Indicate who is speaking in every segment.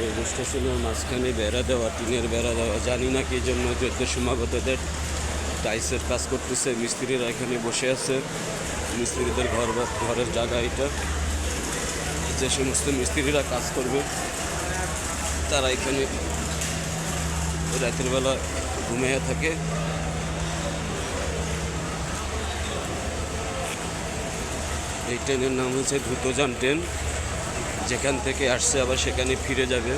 Speaker 1: এই স্টেশনের মাঝখানে বেড়া দেওয়া, টিনের বেড়া দেওয়া, জানি না কি জন্য যত সমাগতদের টাইসের কাজ করতেছে। মিস্ত্রিরা এখানে বসে আছে, মিস্ত্রিদের ঘরের জায়গা এটা। যে সমস্ত মিস্ত্রিরা কাজ করবে তারা এখানে রাতের বেলা ঘুমিয়ে থাকে। এই ট্রেনের নাম হচ্ছে দ্রুতযান ট্রেন। যেখান থেকে আসছে আবার সেখানে ফিরে যাবে,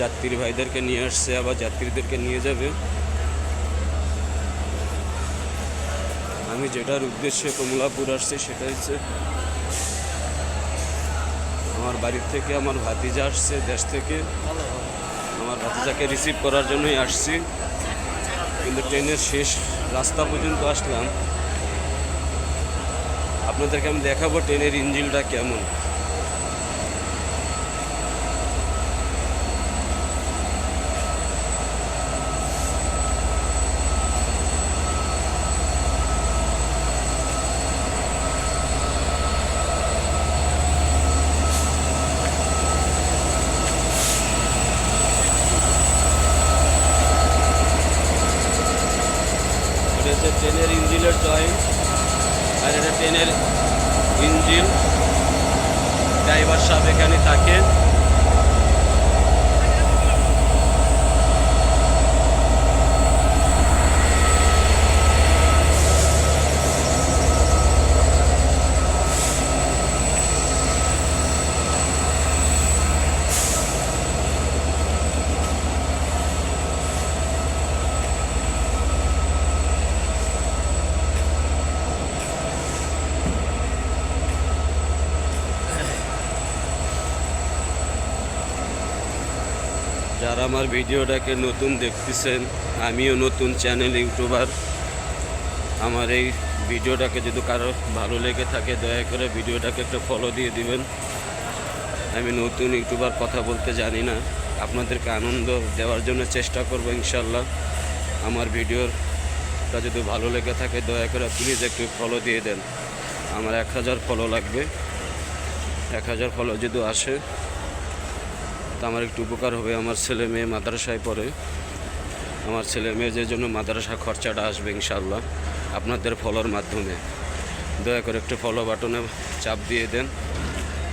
Speaker 1: যাত্রী ভাইদেরকে নিয়ে আসছে আবার যাত্রীদেরকে নিয়ে যাবে। আমি যেটার উদ্দেশ্যে কমলাপুর আসছি সেটা হচ্ছে আমার বাড়ির থেকে আমার ভাতিজা আসছে দেশ থেকে। আমার ভাতিজাকে রিসিভ করার জন্যই আসছি, কিন্তু ট্রেনের শেষ রাস্তা পর্যন্ত আসলাম। আপনাদেরকে আমি দেখাবো ট্রেনের ইঞ্জিনটা কেমন। এটা হচ্ছে ট্রেনের ইঞ্জিনের জয়েন্ট, আর এটা ট্রেনের ইঞ্জিন। ড্রাইভার সাহেব এখানে থাকে। যারা আমার ভিডিওটাকে নতুন দেখতেছেন, আমিও নতুন চ্যানেল ইউটিউবার। আমার এই ভিডিওটাকে যদি কারো ভালো লেগে থাকে দয়া করে ভিডিওটাকে একটু ফলো দিয়ে দিবেন। আমি নতুন ইউটিউবার, কথা বলতে জানি না, আপনাদেরকে আনন্দ দেওয়ার জন্য চেষ্টা করব ইনশাল্লাহ। আমার ভিডিওটা যদি ভালো লেগে থাকে দয়া করে প্লিজ একটু ফলো দিয়ে দেন। আমার 1000 ফলো লাগবে। 1000 ফলো যদি আসে তা আমার একটু উপকার হবে। আমার ছেলে মেয়ে মাদ্রাসায় পড়ে, আমার ছেলে মেয়েদের জন্য মাদ্রাসা খরচাটা আসবে ইনশাল্লাহ আপনাদের ফলোর মাধ্যমে। দয়া করে একটু ফলো বাটনে চাপ দিয়ে দেন,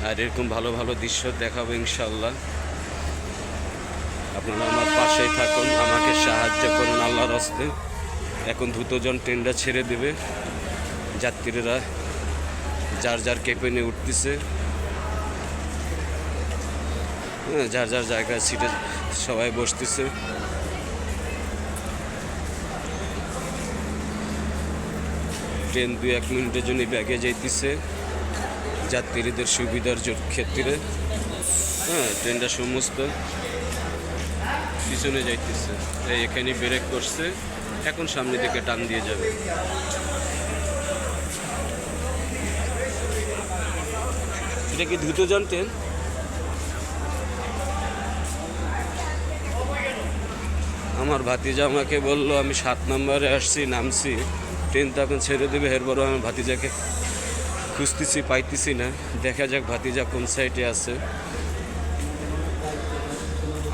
Speaker 1: আর এরকম ভালো ভালো দৃশ্য দেখাবো ইনশাল্লাহ। আপনারা আমার পাশেই থাকুন, আমাকে সাহায্য করুন আল্লাহর হস্তে। এখন দ্রুতযান ট্রেনটা ছেড়ে দেবে, যাত্রীরা যার যার কেবিনে উঠতেছে। যার যার জায়গায় সিটে সবাই বসতেছে। ট্রেন 2-1 মিনিটের জন্য ব্যাগে যাইতেছে যাত্রীদের সুবিধার ক্ষেত্রে। ট্রেনটা সমস্ত পিছনে যাইতেছে, এখানে ব্রেক করছে, এখন সামনের দিকে টান দিয়ে যাবে। এটা কি দ্রুতযান ট্রেন? আমার ভাতিজা আমাকে বললো আমি 7 নম্বরে আসছি, নামছি, ট্রেন তো এখন ছেড়ে দেবে। এরপরও আমি ভাতিজাকে খুঁজতেছি, পাইতেছি না। দেখা যাক ভাতিজা কোন সাইডে আছে।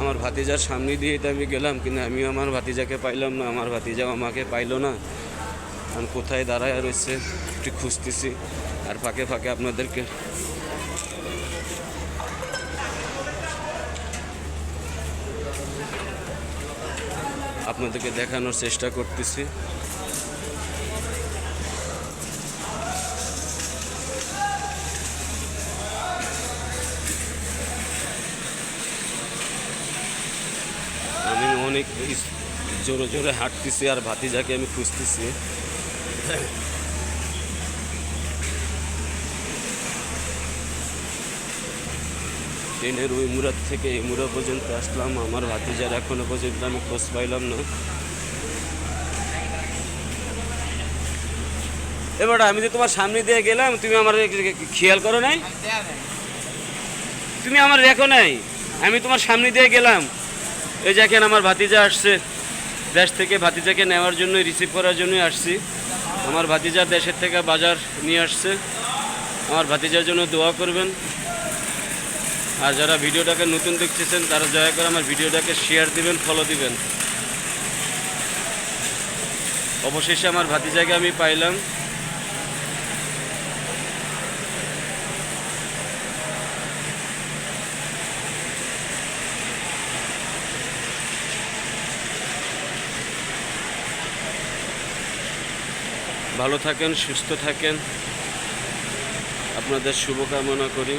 Speaker 1: আমার ভাতিজার সামনে দিয়ে তো আমি গেলাম, কিন্তু আমিও আমার ভাতিজাকে পাইলাম না, আমার ভাতিজাও আমাকে পাইলো না। আমি কোথায় দাঁড়ায় রয়েছে একটু খুঁজতেছি, আর ফাঁকে ফাঁকে আপনাদেরকে দেখানোর চেষ্টা করতেছি। আমি অনেক জোরে জোরে হাঁটতেছি আর ভাতিজাকে আমি খুঁজতেছি। ট্রেনের ওই মুরাদ থেকে এই মুরা পর্যন্ত আসলাম, আমার ভাতিজার এখনো পর্যন্ত আমি খোঁজ পাইলাম না। এবার আমি যে তোমার সামনে দিয়ে গেলাম, তুমি আমার খেয়াল করো নাই, তুমি আমার দেখো নাই, আমি তোমার সামনে দিয়ে গেলাম। এই দেখেন আমার ভাতিজা আসছে দেশ থেকে, ভাতিজাকে নেওয়ার জন্য, রিসিভ করার জন্যই আসছি। আমার ভাতিজা দেশের থেকে বাজার নিয়ে আসছে, আমার ভাতিজার জন্য দোয়া করবেন। আর যারা ভিডিওটাকে নতুন দেখতেছেন তারা দয়া করে আমার ভিডিওটাকে শেয়ার দিবেন, ফলো দিবেন। অবশেষে আমার ভাতিজাকে আমি পাইলাম। ভালো থাকেন, সুস্থ থাকেন, আপনাদের শুভকামনা করি।